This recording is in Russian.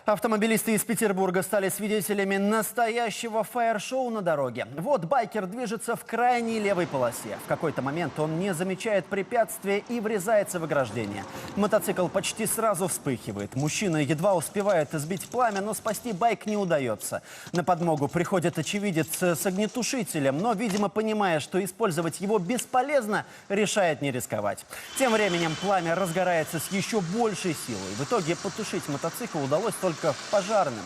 Автомобилисты из Петербурга стали свидетелями настоящего фаер-шоу на дороге. Вот байкер движется в крайней левой полосе. В какой-то момент он не замечает препятствия и врезается в ограждение. Мотоцикл почти сразу вспыхивает. Мужчина едва успевает сбить пламя, но спасти байк не удается. На подмогу приходит очевидец с огнетушителем, но, видимо, понимая, что использовать его бесполезно, решает не рисковать. Тем временем пламя разгорается с еще большей силой. В итоге потушить мотоцикл удалось только пожарным.